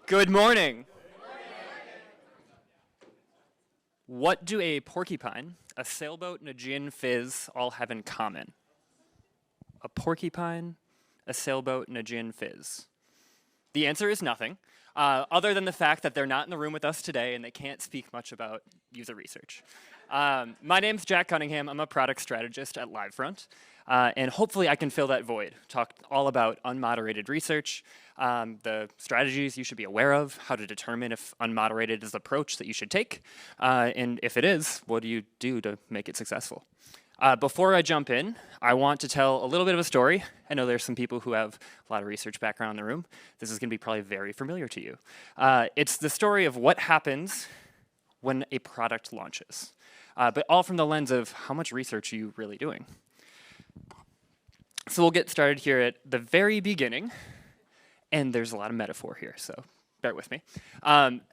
Good morning. What do a porcupine, a sailboat, and a gin fizz all have in common? A porcupine, a sailboat, and a gin fizz. The answer is nothing, other than the fact that they're not in the room with us today and they can't speak much about user research. My name's Jack Cunningham. I'm a product strategist at Livefront. And hopefully I can fill that void, talk all about unmoderated research, the strategies you should be aware of, how to determine if unmoderated is the approach that you should take, and if it is, what do you do to make it successful? Before I jump in, I want to tell a little bit of a story. I know there's some people who have a lot of research background in the room. This is going to be probably very familiar to you. It's the story of what happens when a product launches, but all from the lens of how much research are you really doing. So we'll get started here at the very beginning, and there's a lot of metaphor here, so bear with me.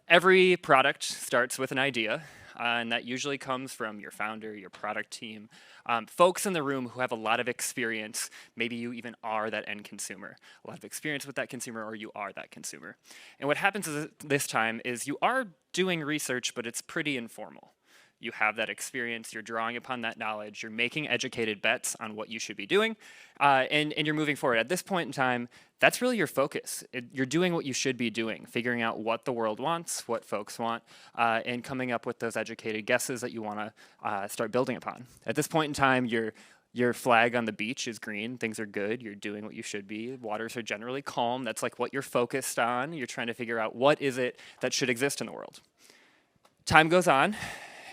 Every product starts with an idea, and that usually comes from your founder, your product team, folks in the room who have a lot of experience. Maybe you even are that end consumer, a lot of experience with that consumer, or you are that consumer. And what happens this time is you are doing research, but it's pretty informal. You have that experience, you're drawing upon that knowledge, you're making educated bets on what you should be doing, and you're moving forward. At this point in time, that's really your focus. You're doing what you should be doing, figuring out what the world wants, what folks want, and coming up with those educated guesses that you want to start building upon. At this point in time, your flag on the beach is green, things are good, you're doing what you should be, waters are generally calm, that's like what you're focused on, you're trying to figure out what is it that should exist in the world. Time goes on,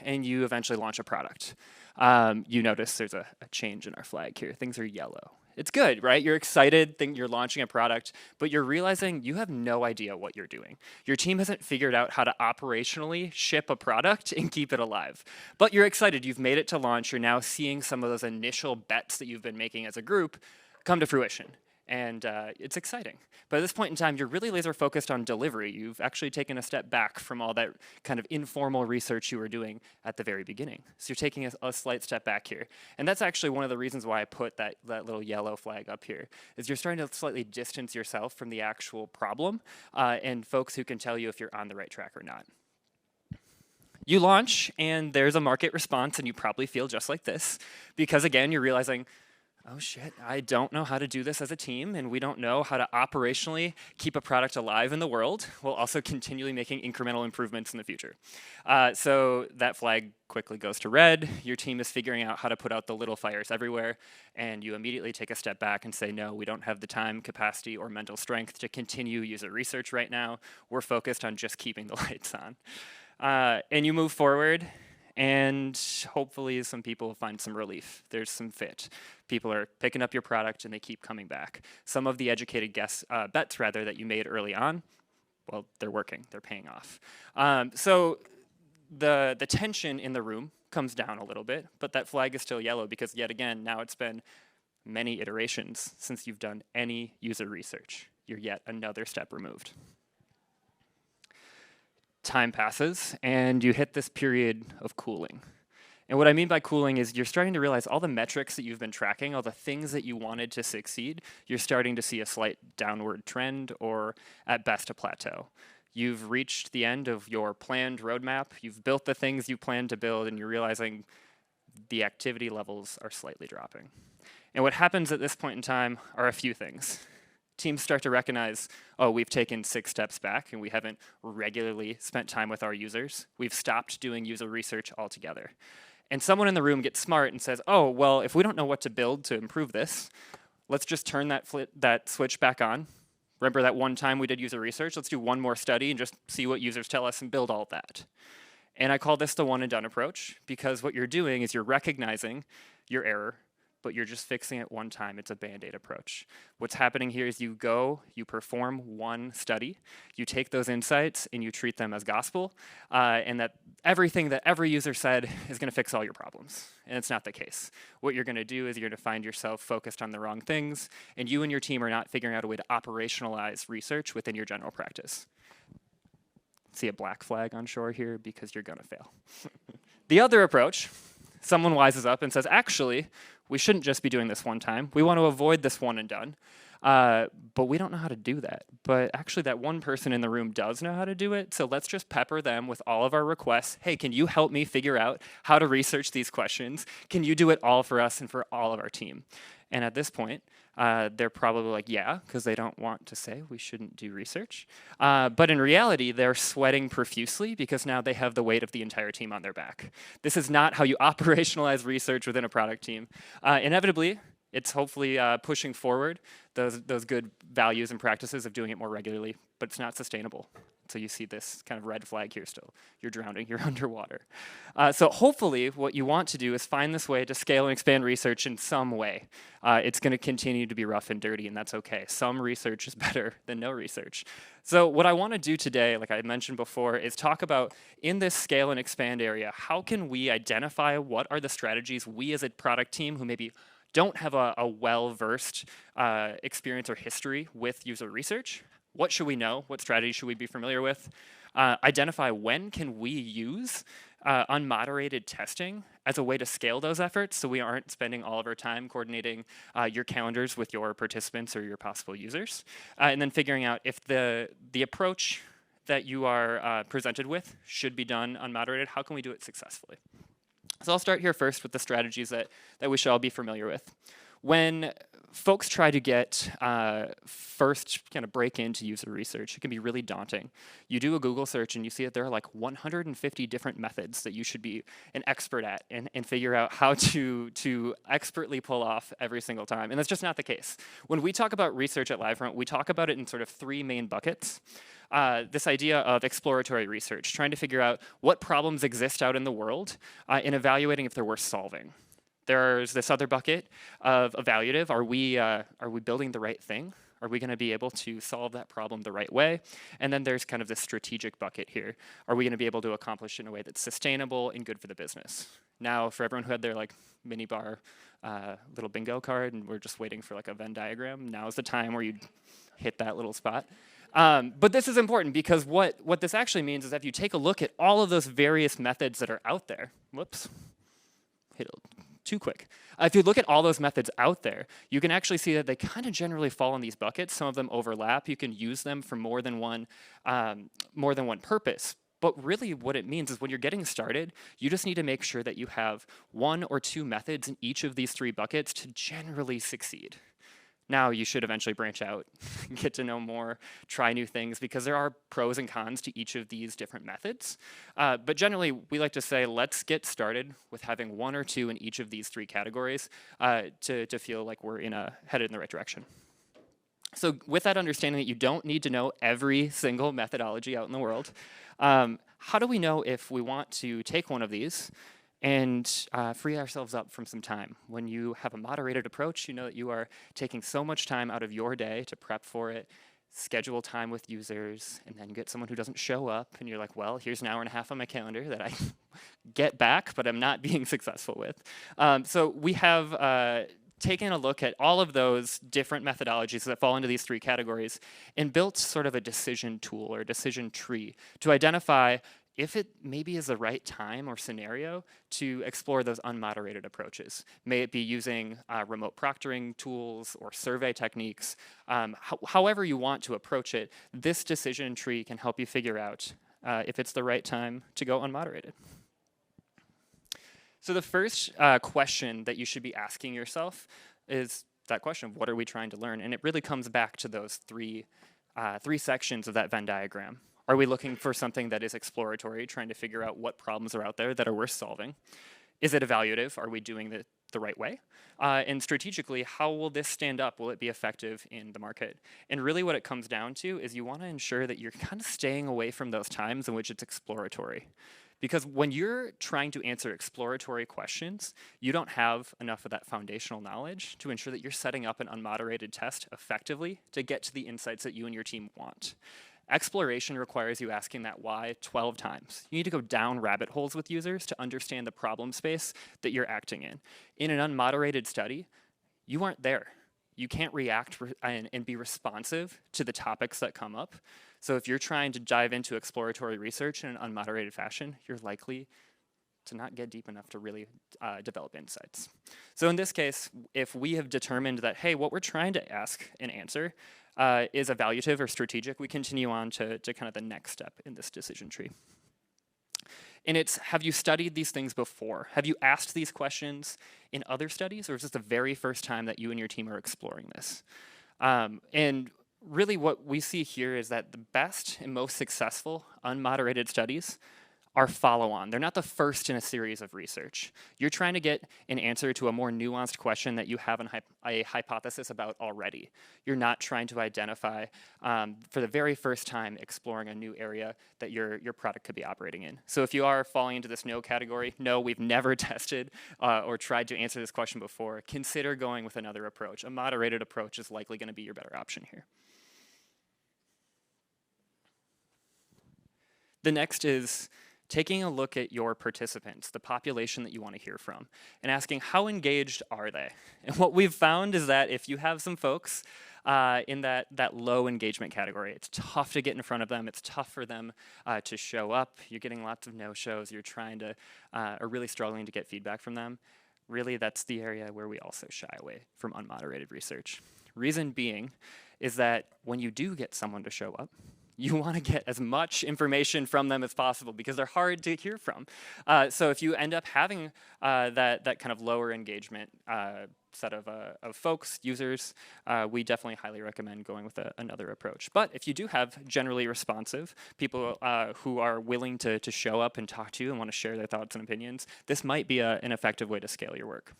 and you eventually launch a product. You notice there's a change in our flag here. Things are yellow. It's good, right? You're excited, think you're launching a product, but you're realizing you have no idea what you're doing. Your team hasn't figured out how to operationally ship a product and keep it alive. But you're excited, you've made it to launch, you're now seeing some of those initial bets that you've been making as a group come to fruition. And it's exciting. But at this point in time, you're really laser focused on delivery. You've actually taken a step back from all that kind of informal research you were doing at the very beginning. So you're taking a slight step back here. And that's actually one of the reasons why I put that little yellow flag up here, is you're starting to slightly distance yourself from the actual problem and folks who can tell you if you're on the right track or not. You launch, and there's a market response, and you probably feel just like this, because again, you're realizing, oh shit, I don't know how to do this as a team, and we don't know how to operationally keep a product alive in the world while also continually making incremental improvements in the future. So that flag quickly goes to red. Your team is figuring out how to put out the little fires everywhere, and you immediately take a step back and say, no, we don't have the time, capacity, or mental strength to continue user research right now. We're focused on just keeping the lights on. And you move forward, and hopefully some people find some relief. There's some fit. People are picking up your product and they keep coming back. Some of the educated bets that you made early on, well, they're working, they're paying off. So the tension in the room comes down a little bit, but that flag is still yellow because yet again, now it's been many iterations since you've done any user research. You're yet another step removed. Time passes, and you hit this period of cooling. And what I mean by cooling is you're starting to realize all the metrics that you've been tracking, all the things that you wanted to succeed, you're starting to see a slight downward trend or at best a plateau. You've reached the end of your planned roadmap, you've built the things you planned to build, and you're realizing the activity levels are slightly dropping. And what happens at this point in time are a few things. Teams start to recognize, oh, we've taken 6 steps back and we haven't regularly spent time with our users. We've stopped doing user research altogether. And someone in the room gets smart and says, oh, well, if we don't know what to build to improve this, let's just turn that switch back on. Remember that one time we did user research? Let's do one more study and just see what users tell us and build all of that. And I call this the one and done approach, because what you're doing is you're recognizing your error, but you're just fixing it one time. It's a Band-Aid approach. What's happening here is you perform one study, you take those insights and you treat them as gospel, and that everything that every user said is gonna fix all your problems. And it's not the case. What you're gonna do is you're gonna find yourself focused on the wrong things, and you and your team are not figuring out a way to operationalize research within your general practice. See a black flag on shore here because you're gonna fail. The other approach, someone wises up and says, actually, we shouldn't just be doing this one time. We want to avoid this one and done. But we don't know how to do that. But actually that one person in the room does know how to do it. So let's just pepper them with all of our requests. Hey, can you help me figure out how to research these questions? Can you do it all for us and for all of our team? And at this point, they're probably like, yeah, because they don't want to say we shouldn't do research. But in reality, they're sweating profusely because now they have the weight of the entire team on their back. This is not how you operationalize research within a product team. Inevitably, it's hopefully pushing forward those good values and practices of doing it more regularly, but it's not sustainable. So you see this kind of red flag here still. You're drowning, you're underwater. So hopefully what you want to do is find this way to scale and expand research in some way. It's going to continue to be rough and dirty, and that's okay. Some research is better than no research. So what I want to do today, like I mentioned before, is talk about in this scale and expand area, how can we identify what are the strategies we as a product team who maybe don't have a well-versed experience or history with user research. What should we know? What strategy should we be familiar with? Identify when can we use unmoderated testing as a way to scale those efforts so we aren't spending all of our time coordinating your calendars with your participants or your possible users. And then figuring out if the approach that you are presented with should be done unmoderated, how can we do it successfully? So I'll start here first with the strategies that we should all be familiar with. When folks try to get first kind of break into user research, it can be really daunting. You do a Google search and you see that there are like 150 different methods that you should be an expert at and figure out how to expertly pull off every single time. And that's just not the case. When we talk about research at Livefront, we talk about it in sort of three main buckets. This idea of exploratory research, trying to figure out what problems exist out in the world and evaluating if they're worth solving. There's this other bucket of evaluative. Are we building the right thing? Are we going to be able to solve that problem the right way? And then there's kind of this strategic bucket here. Are we going to be able to accomplish it in a way that's sustainable and good for the business? Now, for everyone who had their like mini bar little bingo card and we're just waiting for like a Venn diagram, now is the time where you hit that little spot. But this is important because what this actually means is that if you take a look at all of those various methods that are out there, whoops, hit it too quick. If you look at all those methods out there, you can actually see that they kind of generally fall in these buckets. Some of them overlap. You can use them for more than one purpose. But really what it means is when you're getting started, you just need to make sure that you have one or two methods in each of these three buckets to generally succeed. Now you should eventually branch out, get to know more, try new things, because there are pros and cons to each of these different methods. But generally, we like to say, let's get started with having one or two in each of these three categories to feel like we're headed in the right direction. So with that understanding that you don't need to know every single methodology out in the world, how do we know if we want to take one of these and free ourselves up from some time? When you have a moderated approach, you know that you are taking so much time out of your day to prep for it, schedule time with users, and then get someone who doesn't show up, and you're like, well, here's an hour and a half on my calendar that I get back, but I'm not being successful with. So we have taken a look at all of those different methodologies that fall into these three categories and built sort of a decision tool or a decision tree to identify if it maybe is the right time or scenario to explore those unmoderated approaches. May it be using remote proctoring tools or survey techniques. However you want to approach it, this decision tree can help you figure out if it's the right time to go unmoderated. So the first question that you should be asking yourself is that question of what are we trying to learn? And it really comes back to those three sections of that Venn diagram. Are we looking for something that is exploratory, trying to figure out what problems are out there that are worth solving? Is it evaluative? Are we doing it the right way? And strategically, how will this stand up? Will it be effective in the market? And really what it comes down to is you want to ensure that you're kind of staying away from those times in which it's exploratory. Because when you're trying to answer exploratory questions, you don't have enough of that foundational knowledge to ensure that you're setting up an unmoderated test effectively to get to the insights that you and your team want. Exploration requires you asking that why 12 times. You need to go down rabbit holes with users to understand the problem space that you're acting in. In an unmoderated study, you aren't there. You can't react and be responsive to the topics that come up. So if you're trying to dive into exploratory research in an unmoderated fashion, you're likely to not get deep enough to really develop insights. So in this case, if we have determined that, hey, what we're trying to ask and answer is evaluative or strategic, we continue on to kind of the next step in this decision tree. And it's, have you studied these things before? Have you asked these questions in other studies, or is this the very first time that you and your team are exploring this? And really what we see here is that the best and most successful unmoderated studies are follow-on. They're not the first in a series of research. You're trying to get an answer to a more nuanced question that you have a hypothesis about already. You're not trying to identify, for the very first time, exploring a new area that your product could be operating in. So if you are falling into this no category, no, we've never tested or tried to answer this question before, consider going with another approach. A moderated approach is likely going to be your better option here. The next is taking a look at your participants, the population that you want to hear from, and asking how engaged are they? And what we've found is that if you have some folks in that low engagement category, it's tough to get in front of them, it's tough for them to show up, you're getting lots of no-shows, you're trying to, or really struggling to get feedback from them. Really, that's the area where we also shy away from unmoderated research. Reason being is that when you do get someone to show up, you want to get as much information from them as possible because they're hard to hear from. So if you end up having that kind of lower engagement set of folks, users, we definitely highly recommend going with another approach. But if you do have generally responsive people who are willing to show up and talk to you and want to share their thoughts and opinions, this might be an effective way to scale your work.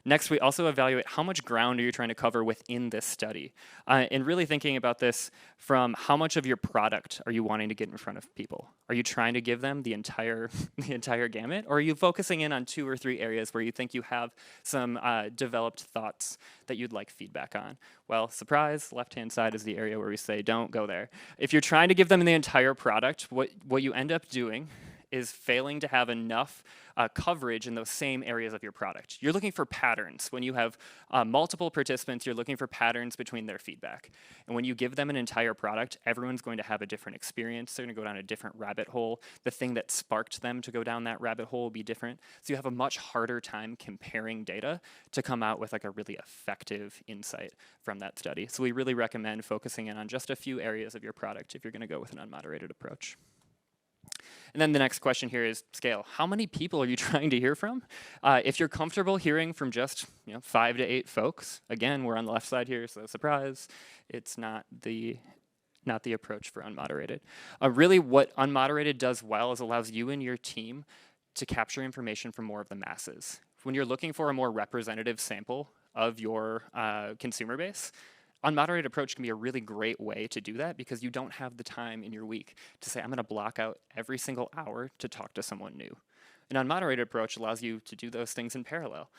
Next, we also evaluate how much ground are you trying to cover within this study. And really thinking about this from how much of your product are you wanting to get in front of people? Are you trying to give them the entire gamut? Or are you focusing in on 2 or 3 areas where you think you have some developed thoughts that you'd like feedback on? Well, surprise, left-hand side is the area where we say don't go there. If you're trying to give them the entire product, what you end up doing is failing to have enough coverage in those same areas of your product. You're looking for patterns. When you have multiple participants, you're looking for patterns between their feedback. And when you give them an entire product, everyone's going to have a different experience. They're going to go down a different rabbit hole. The thing that sparked them to go down that rabbit hole will be different. So you have a much harder time comparing data to come out with like a really effective insight from that study. So we really recommend focusing in on just a few areas of your product if you're going to go with an unmoderated approach. And then the next question here is scale. How many people are you trying to hear from? If you're comfortable hearing from just 5 to 8 folks, again, we're on the left side here, so surprise, it's not the approach for unmoderated. Really what unmoderated does well is allows you and your team to capture information from more of the masses. When you're looking for a more representative sample of your consumer base, unmoderated approach can be a really great way to do that because you don't have the time in your week to say, I'm going to block out every single hour to talk to someone new. An unmoderated approach allows you to do those things in parallel.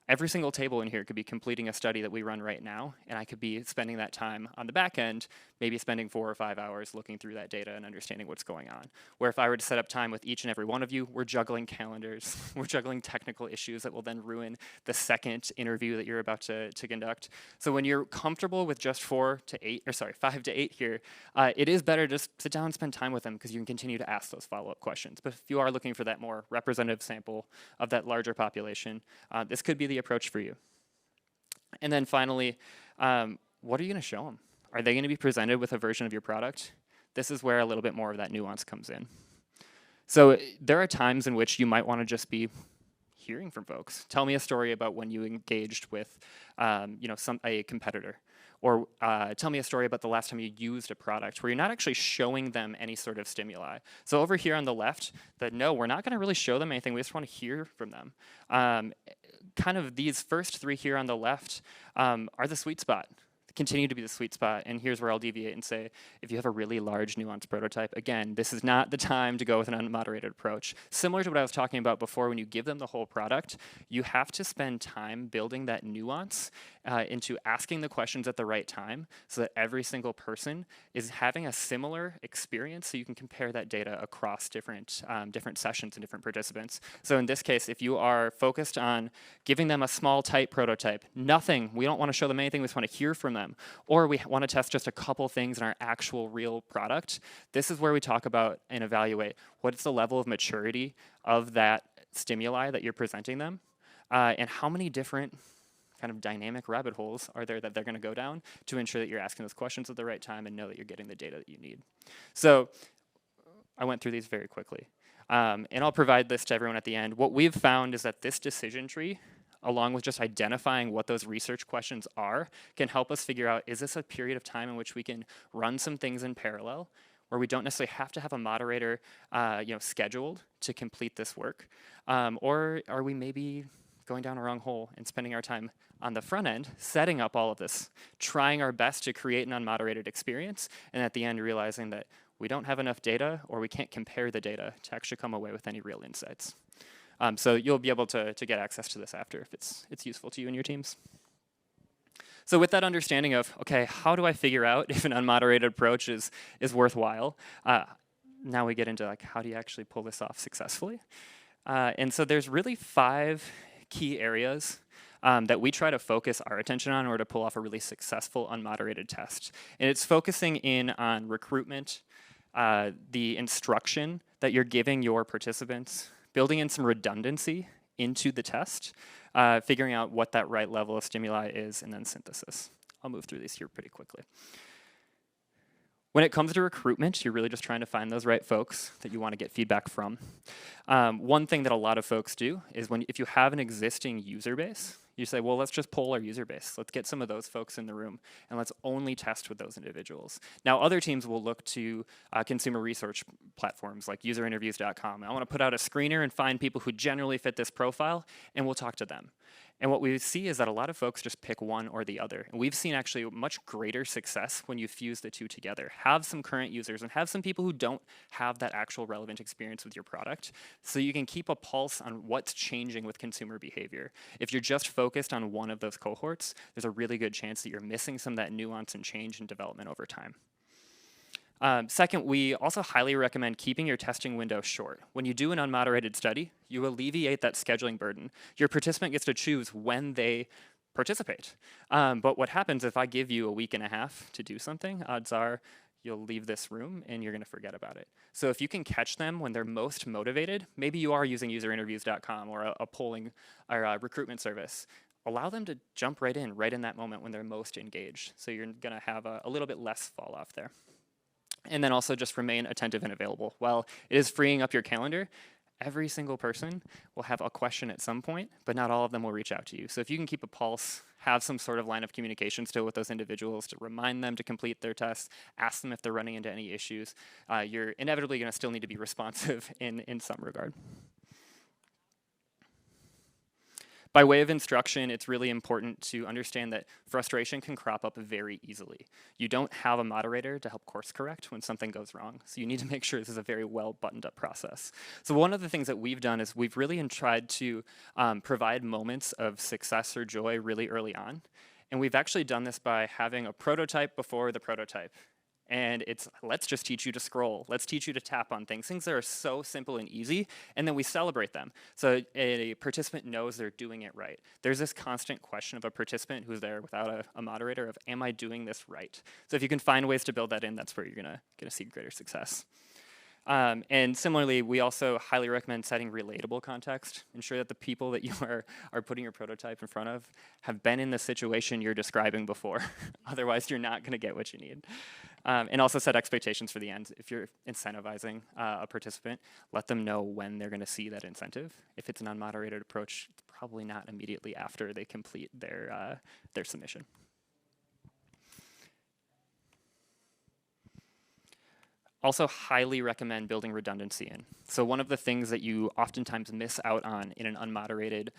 Every single table in here could be completing a study that we run right now, and I could be spending that time on the back end, maybe spending 4 or 5 hours looking through that data and understanding what's going on. Where if I were to set up time with each and every one of you, we're juggling calendars, we're juggling technical issues that will then ruin the second interview that you're about to conduct. So when you're comfortable with just 5 to 8 here, it is better to just sit down and spend time with them because you can continue to ask those follow-up questions. But if you are looking for that more representative sample of that larger population, this could be the approach for you. And then finally, what are you going to show them? Are they going to be presented with a version of your product? This is where a little bit more of that nuance comes in. So there are times in which you might want to just be hearing from folks. Tell me a story about when you engaged with a competitor. Or tell me a story about the last time you used a product where you're not actually showing them any sort of stimuli. So over here on the left, no, we're not going to really show them anything. We just want to hear from them. Kind of these first 3 here on the left are the sweet spot. Continue to be the sweet spot, and here's where I'll deviate and say, if you have a really large nuanced prototype, again, this is not the time to go with an unmoderated approach. Similar to what I was talking about before, when you give them the whole product, you have to spend time building that nuance into asking the questions at the right time so that every single person is having a similar experience so you can compare that data across different sessions and different participants. So in this case, if you are focused on giving them a small, tight prototype, we don't want to show them anything, we just want to hear from them. them. Or we want to test just a couple things in our actual real product. This is where we talk about and evaluate what's the level of maturity of that stimuli that you're presenting them, and how many different kind of dynamic rabbit holes are there that they're going to go down to ensure that you're asking those questions at the right time and know that you're getting the data that you need. So I went through these very quickly. And I'll provide this to everyone at the end. What we've found is that this decision tree, along with just identifying what those research questions are, can help us figure out, is this a period of time in which we can run some things in parallel, where we don't necessarily have to have a moderator scheduled to complete this work? Or are we maybe going down a wrong hole and spending our time on the front end, setting up all of this, trying our best to create an unmoderated experience, and at the end realizing that we don't have enough data or we can't compare the data to actually come away with any real insights. So you'll be able to get access to this after if it's useful to you and your teams. So with that understanding of, okay, how do I figure out if an unmoderated approach is worthwhile? Now we get into like, how do you actually pull this off successfully? And so there's really 5 key areas that we try to focus our attention on in order to pull off a really successful unmoderated test. And it's focusing in on recruitment, the instruction that you're giving your participants, building in some redundancy into the test, figuring out what that right level of stimuli is, and then synthesis. I'll move through these here pretty quickly. When it comes to recruitment, you're really just trying to find those right folks that you want to get feedback from. One thing that a lot of folks do is if you have an existing user base, you say, well, let's just poll our user base. Let's get some of those folks in the room, and let's only test with those individuals. Now, other teams will look to consumer research platforms like userinterviews.com. I want to put out a screener and find people who generally fit this profile, and we'll talk to them. And what we see is that a lot of folks just pick one or the other. And we've seen actually much greater success when you fuse the two together. Have some current users and have some people who don't have that actual relevant experience with your product, so you can keep a pulse on what's changing with consumer behavior. If you're just focused on one of those cohorts, there's a really good chance that you're missing some of that nuance and change and development over time. Second, we also highly recommend keeping your testing window short. When you do an unmoderated study, you alleviate that scheduling burden. Your participant gets to choose when they participate. But what happens if I give you a week and a half to do something, odds are you'll leave this room and you're going to forget about it. So if you can catch them when they're most motivated, maybe you are using userinterviews.com or a polling or a recruitment service, allow them to jump right in that moment when they're most engaged. So you're going to have a little bit less fall off there. And then also just remain attentive and available. While it is freeing up your calendar, every single person will have a question at some point, but not all of them will reach out to you. So if you can keep a pulse, have some sort of line of communication still with those individuals to remind them to complete their tests, ask them if they're running into any issues, you're inevitably going to still need to be responsive in some regard. By way of instruction, it's really important to understand that frustration can crop up very easily. You don't have a moderator to help course correct when something goes wrong, so you need to make sure this is a very well buttoned up process. So one of the things that we've done is we've really tried to provide moments of success or joy really early on, and we've actually done this by having a prototype before the prototype. And it's, let's just teach you to scroll. Let's teach you to tap on things that are so simple and easy, and then we celebrate them. So a participant knows they're doing it right. There's this constant question of a participant who's there without a moderator of, am I doing this right? So if you can find ways to build that in, that's where you're gonna see greater success. And similarly, we also highly recommend setting relatable context. Ensure that the people that you are putting your prototype in front of have been in the situation you're describing before. Otherwise, you're not going to get what you need. And also set expectations for the end. If you're incentivizing a participant, let them know when they're going to see that incentive. If it's an unmoderated approach, it's probably not immediately after they complete their submission. Also highly recommend building redundancy in. So one of the things that you oftentimes miss out on in an unmoderated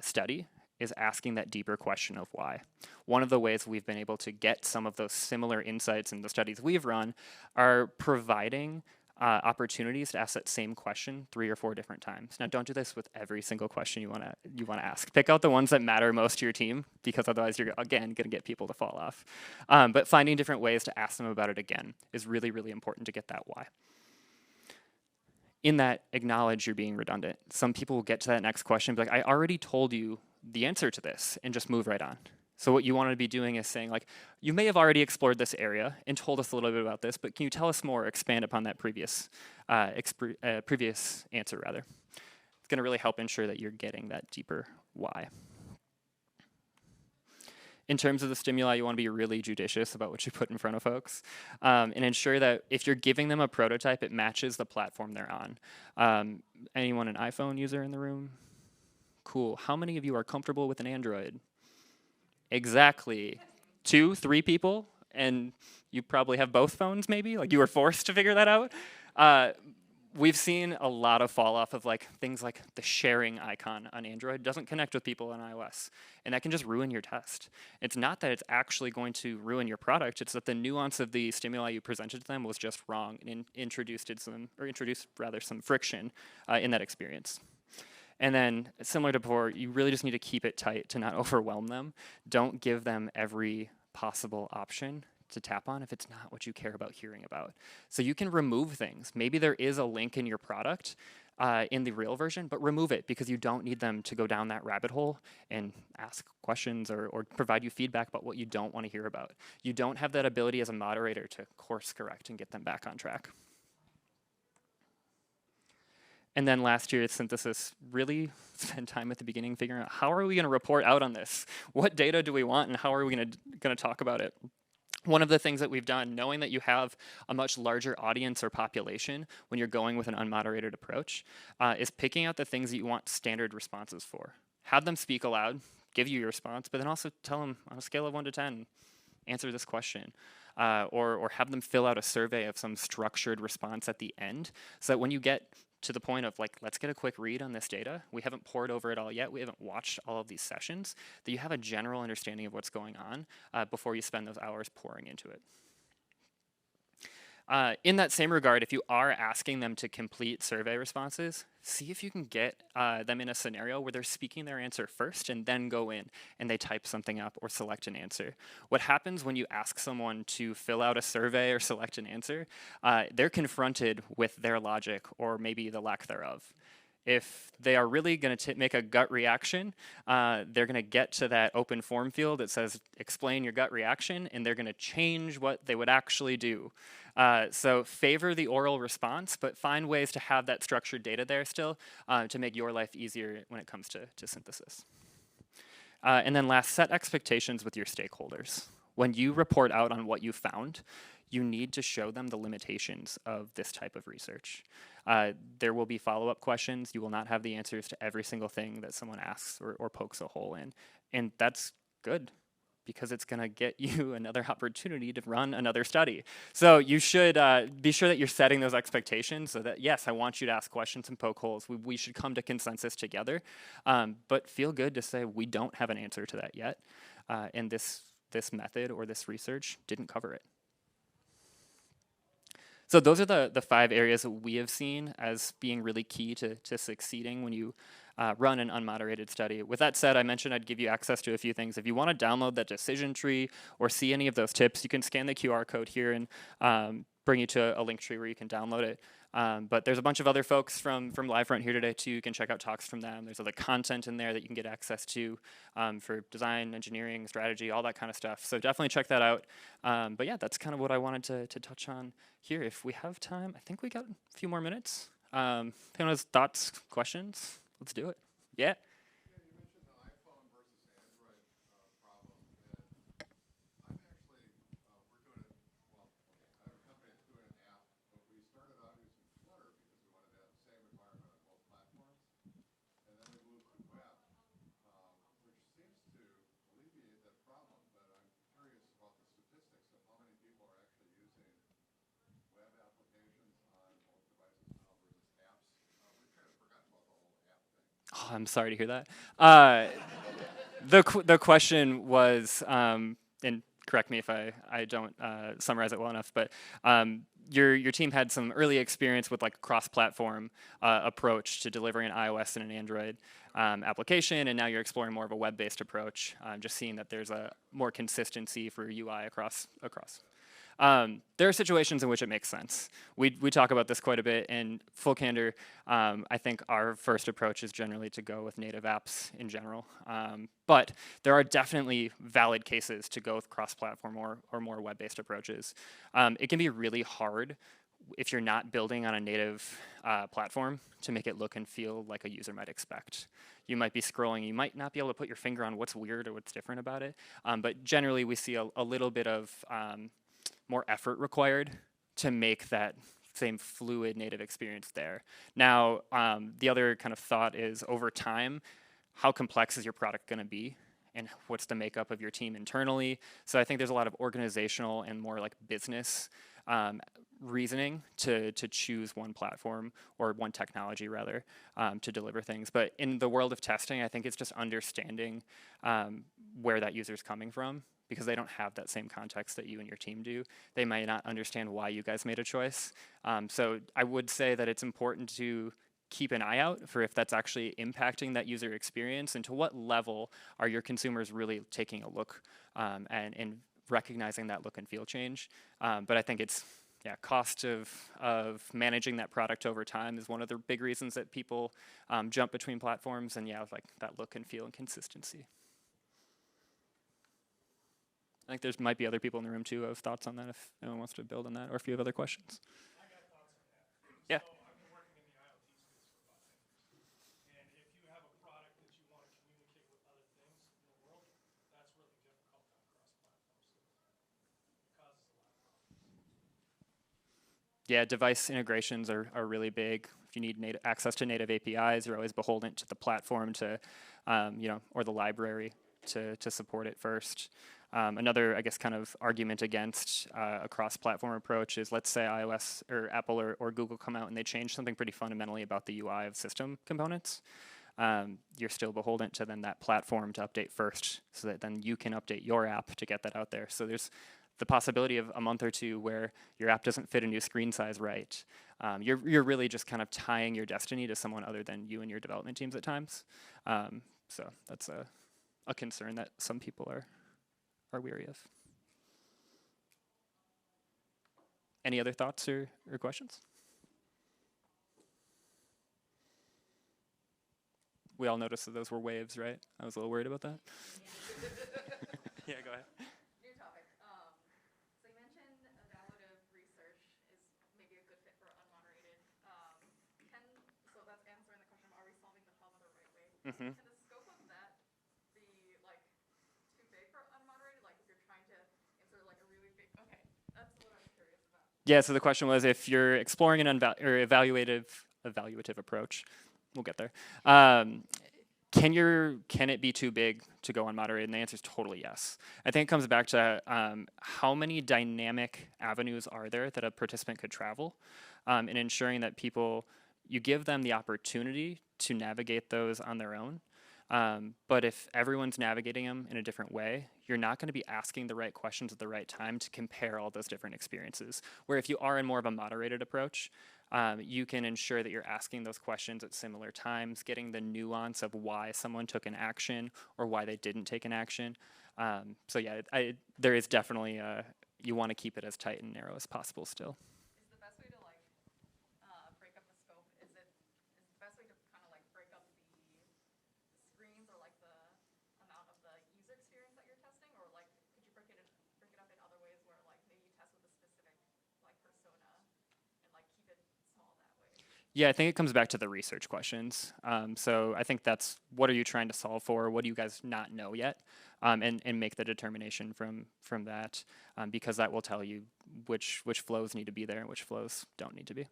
study is asking that deeper question of why. One of the ways we've been able to get some of those similar insights in the studies we've run are providing opportunities to ask that same question 3 or 4 different times. Now, don't do this with every single question you want to ask. Pick out the ones that matter most to your team, because otherwise you're, again, going to get people to fall off. But finding different ways to ask them about it again is really, really important to get that why. In that, acknowledge you're being redundant. Some people will get to that next question and be like, I already told you the answer to this, and just move right on. So what you want to be doing is saying, like, you may have already explored this area and told us a little bit about this, but can you tell us more, expand upon that previous answer, rather. It's going to really help ensure that you're getting that deeper why. In terms of the stimuli, you want to be really judicious about what you put in front of folks, and ensure that if you're giving them a prototype, it matches the platform they're on. Anyone an iPhone user in the room? Cool. How many of you are comfortable with an Android? Exactly. 2, 3 people, and you probably have both phones maybe? Like you were forced to figure that out? We've seen a lot of fall off of like things like the sharing icon on Android doesn't connect with people on iOS, and that can just ruin your test. It's not that it's actually going to ruin your product, it's that the nuance of the stimuli you presented to them was just wrong and introduced some friction in that experience. And then, similar to before, you really just need to keep it tight to not overwhelm them. Don't give them every possible option to tap on if it's not what you care about hearing about. So you can remove things. Maybe there is a link in your product in the real version, but remove it because you don't need them to go down that rabbit hole and ask questions or provide you feedback about what you don't want to hear about. You don't have that ability as a moderator to course correct and get them back on track. And then last year at Synthesis, really spend time at the beginning figuring out how are we going to report out on this? What data do we want and how are we going to talk about it? One of the things that we've done, knowing that you have a much larger audience or population when you're going with an unmoderated approach, is picking out the things that you want standard responses for. Have them speak aloud, give you your response, but then also tell them on a scale of 1 to 10, answer this question. Or have them fill out a survey of some structured response at the end so that when you get to the point of like, let's get a quick read on this data. We haven't pored over it all yet. We haven't watched all of these sessions. That you have a general understanding of what's going on before you spend those hours pouring into it. In that same regard, if you are asking them to complete survey responses, see if you can get them in a scenario where they're speaking their answer first and then go in and they type something up or select an answer. What happens when you ask someone to fill out a survey or select an answer, they're confronted with their logic or maybe the lack thereof. If they are really going to make a gut reaction, they're going to get to that open form field that says, explain your gut reaction, and they're going to change what they would actually do. So favor the oral response, but find ways to have that structured data there still to make your life easier when it comes to synthesis. And then last, set expectations with your stakeholders. When you report out on what you found, you need to show them the limitations of this type of research. There will be follow-up questions. You will not have the answers to every single thing that someone asks or pokes a hole in. And that's good because it's going to get you another opportunity to run another study. So you should be sure that you're setting those expectations so that, yes, I want you to ask questions and poke holes. We should come to consensus together. But feel good to say we don't have an answer to that yet. And this method or this research didn't cover it. So those are the 5 areas that we have seen as being really key to succeeding when you run an unmoderated study. With that said, I mentioned I'd give you access to a few things. If you want to download that decision tree or see any of those tips, you can scan the QR code here and bring you to a link tree where you can download it. But there's a bunch of other folks from Livefront here today too. You can check out talks from them. There's other content in there that you can get access to for design, engineering, strategy, all that kind of stuff. So definitely check that out. But yeah, that's kind of what I wanted to touch on here. If we have time, I think we got a few more minutes. Anyone has thoughts, questions? Let's do it. Yeah. Oh, I'm sorry to hear that. The question was, and correct me if I don't summarize it well enough, but your team had some early experience with like a cross-platform approach to delivering an iOS and an Android application, and now you're exploring more of a web-based approach, just seeing that there's a more consistency for UI across. There are situations in which it makes sense. We talk about this quite a bit. In full candor, I think our first approach is generally to go with native apps in general. But there are definitely valid cases to go with cross-platform or more web-based approaches. It can be really hard if you're not building on a native platform to make it look and feel like a user might expect. You might be scrolling, you might not be able to put your finger on what's weird or what's different about it, but generally we see a little bit of more effort required to make that same fluid native experience there. Now, the other kind of thought is over time, how complex is your product gonna be? And what's the makeup of your team internally? So I think there's a lot of organizational and more like business reasoning to choose one platform or one technology rather to deliver things. But in the world of testing, I think it's just understanding where that user's coming from, because they don't have that same context that you and your team do. They might not understand why you guys made a choice. So I would say that it's important to keep an eye out for if that's actually impacting that user experience and to what level are your consumers really taking a look and recognizing that look and feel change. But I think it's, cost of managing that product over time is one of the big reasons that people jump between platforms, and like that look and feel and consistency. I think there's might be other people in the room too who have thoughts on that if anyone wants to build on that, or if you have other questions. I got thoughts on that. Yeah. So I've been working in the IoT space for about 10 years. And if you have a product that you want to communicate with other things in the world, that's really difficult on cross-platform systems. It causes a lot of problems. Yeah, device integrations are really big. If you need access to native APIs, you're always beholden to the platform to, or the library to support it first. Another, I guess, kind of argument against a cross-platform approach is, let's say iOS or Apple or Google come out and they change something pretty fundamentally about the UI of system components. You're still beholden to then that platform to update first, so that then you can update your app to get that out there. So there's the possibility of a month or two where your app doesn't fit a new screen size right. You're really just kind of tying your destiny to someone other than you and your development teams at times. So that's a concern that some people are weary of. Any other thoughts or questions? We all noticed that those were waves, right? I was a little worried about that. Yeah, Yeah, go ahead. new topic. So you mentioned evaluative research is maybe a good fit for unmoderated. So that's answering the question, are we solving the problem the right way? Mm-hmm. Can the scope of that be like too big for unmoderated? Like if you're trying to answer like a really big, okay, that's what I'm curious about. Yeah, so the question was, if you're exploring an evaluative approach, we'll get there. Can it be too big to go unmoderated? And the answer is totally yes. I think it comes back to how many dynamic avenues are there that a participant could travel, and ensuring that you give them the opportunity to navigate those on their own. But if everyone's navigating them in a different way, you're not going to be asking the right questions at the right time to compare all those different experiences. Where if you are in more of a moderated approach, you can ensure that you're asking those questions at similar times, getting the nuance of why someone took an action or why they didn't take an action. So yeah, there is definitely, you want to keep it as tight and narrow as possible still. Is the best way to like break up the scope? Is the best way to kind of like break up the screens or like the amount of the user experience that you're testing, or like could you break it up in other ways where like maybe you test with a specific like persona and like keep it small that way? Yeah, I think it comes back to the research questions. So I think that's, what are you trying to solve for? What do you guys not know yet? And make the determination from that, because that will tell you which flows need to be there and which flows don't need to be.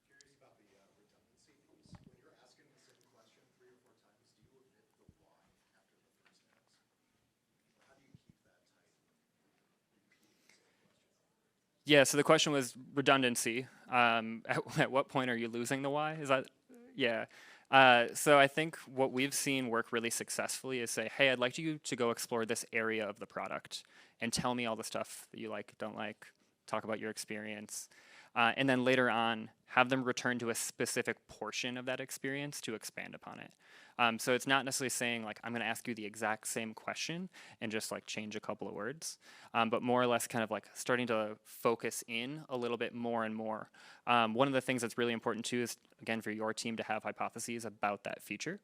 Curious about the redundancy piece. When you're asking the same question 3 or 4 times, do you omit the why after the first ask? Or how do you keep that tight, repeating the same question? Yeah, so the question was redundancy. At what point are you losing the why? Is that, yeah. So I think what we've seen work really successfully is say, hey, I'd like you to go explore this area of the product and tell me all the stuff that you like, don't like, talk about your experience. and then later on, have them return to a specific portion of that experience to expand upon it. So it's not necessarily saying like, I'm gonna ask you the exact same question and just like change a couple of words, but more or less kind of like starting to focus in a little bit more and more. One of the things that's really important too is, again, for your team to have hypotheses about that feature.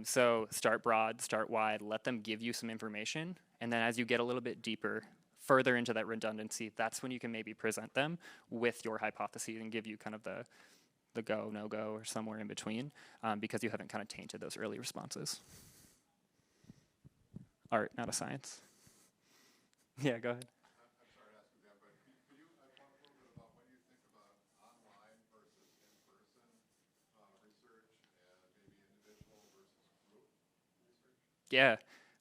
So start broad, start wide, let them give you some information, and then as you get a little bit deeper, further into that redundancy, that's when you can maybe present them with your hypotheses and give you kind of the go, no go, or somewhere in between, because you haven't kind of tainted those early responses. Art, not a science. Yeah, go ahead. I'm sorry to ask again, but could you talk a little bit about what you think about online versus in-person research and maybe individual versus group research? Yeah.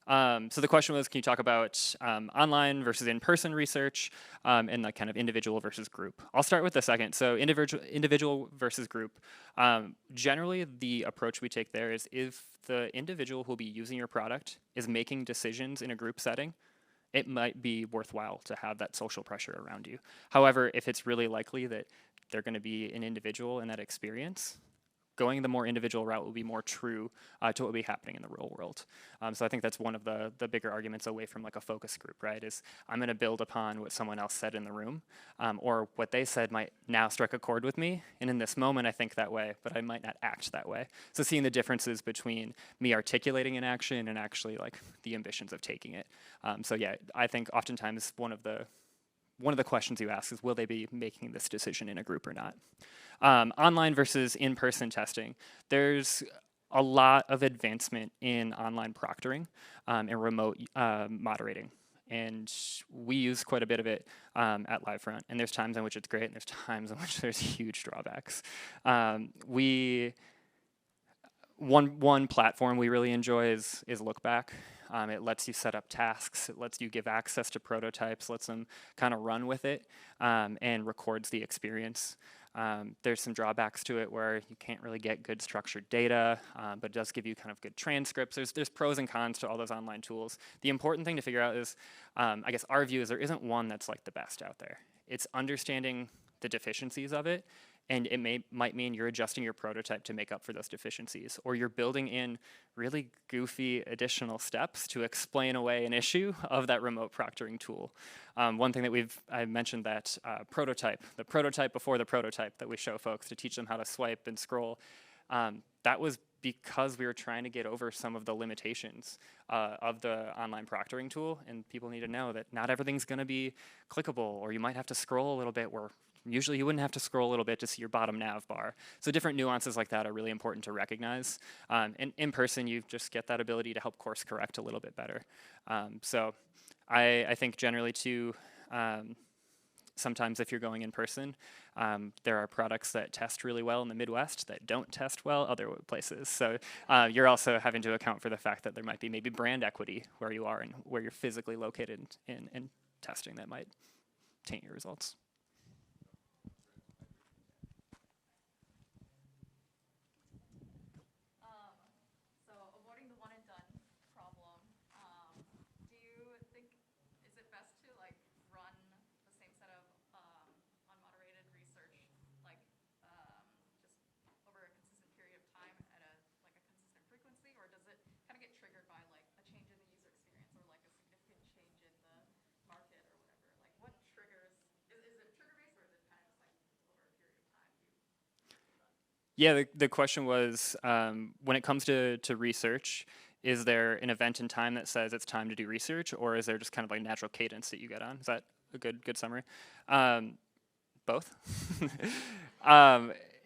So the question was, can you talk about online versus in-person research and the kind of individual versus group? I'll start with the second. So individual versus group. Generally, the approach we take there is if the individual who will be using your product is making decisions in a group setting, it might be worthwhile to have that social pressure around you. However, if it's really likely that they're going to be an individual in that experience, going the more individual route will be more true to what will be happening in the real world. So I think that's one of the bigger arguments away from like a focus group, right? Is I'm going to build upon what someone else said in the room, or what they said might now strike a chord with me. And in this moment, I think that way, but I might not act that way. So seeing the differences between me articulating an action and actually like the ambitions of taking it. So yeah, I think oftentimes one of the questions you ask is, will they be making this decision in a group or not? Online versus in-person testing. There's a lot of advancement in online proctoring and remote moderating. And we use quite a bit of it at Livefront. And there's times in which it's great, and there's times in which there's huge drawbacks. One platform we really enjoy is Lookback. It lets you set up tasks. It lets you give access to prototypes, lets them kind of run with it, and records the experience. There's some drawbacks to it where you can't really get good structured data, but it does give you kind of good transcripts. There's pros and cons to all those online tools. The important thing to figure out is, I guess our view is there isn't one that's like the best out there. It's understanding the deficiencies of it, and it might mean you're adjusting your prototype to make up for those deficiencies, or you're building in really goofy additional steps to explain away an issue of that remote proctoring tool. One thing that I mentioned that the prototype before the prototype that we show folks to teach them how to swipe and scroll, that was because we were trying to get over some of the limitations of the online proctoring tool, and people need to know that not everything's gonna be clickable, or you might have to scroll a little bit where usually you wouldn't have to scroll a little bit to see your bottom nav bar. So different nuances like that are really important to recognize. And in person, you just get that ability to help course correct a little bit better. So I think generally too, sometimes if you're going in person, there are products that test really well in the Midwest that don't test well other places. So you're also having to account for the fact that there might be maybe brand equity where you are and where you're physically located in testing that might taint your results. So avoiding the one and done problem, do you think, is it best to like run the same set of unmoderated research like just over a consistent period of time at a consistent frequency, or does it kind of get triggered by like a change in the user experience or like a significant change in the market or whatever? Like what triggers, is it trigger based, or is it kind of just like over a period of time? Yeah, the question was, when it comes to research, is there an event in time that says it's time to do research, or is there just kind of like natural cadence that you get on? Is that a good summary? Both.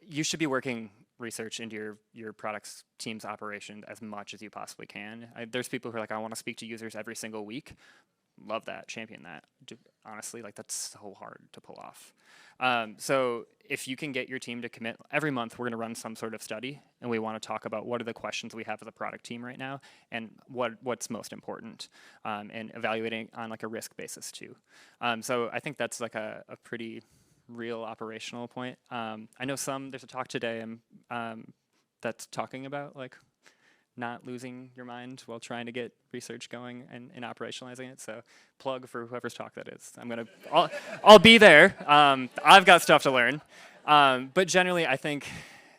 You should be working research into your product's team's operation as much as you possibly can. There's people who are like, I want to speak to users every single week. Love that, champion that. Honestly, like that's so hard to pull off. So if you can get your team to commit, every month we're gonna run some sort of study, and we wanna talk about what are the questions we have as a product team right now, and what's most important, and evaluating on like a risk basis too. So I think that's like a pretty real operational point. I know there's a talk today that's talking about like not losing your mind while trying to get research going and operationalizing it. So plug for whoever's talk that is. I'll be there. I've got stuff to learn. But generally, I think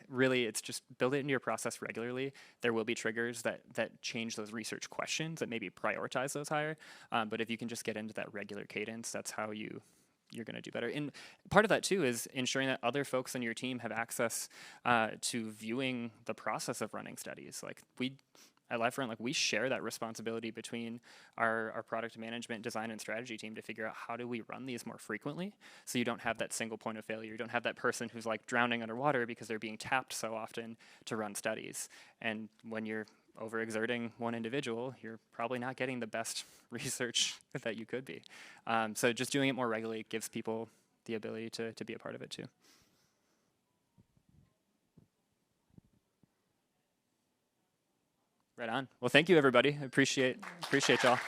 really it's just build it into your process regularly. There will be triggers that change those research questions, that maybe prioritize those higher. But if you can just get into that regular cadence, that's how you're going to do better. And part of that too is ensuring that other folks on your team have access to viewing the process of running studies. Like at Livefront, like we share that responsibility between our product management, design, and strategy team to figure out how do we run these more frequently, so you don't have that single point of failure. You don't have that person who's like drowning underwater because they're being tapped so often to run studies. And when you're overexerting one individual, you're probably not getting the best research that you could be. So just doing it more regularly gives people the ability to be a part of it too. Right on. Well, thank you, everybody. I appreciate y'all.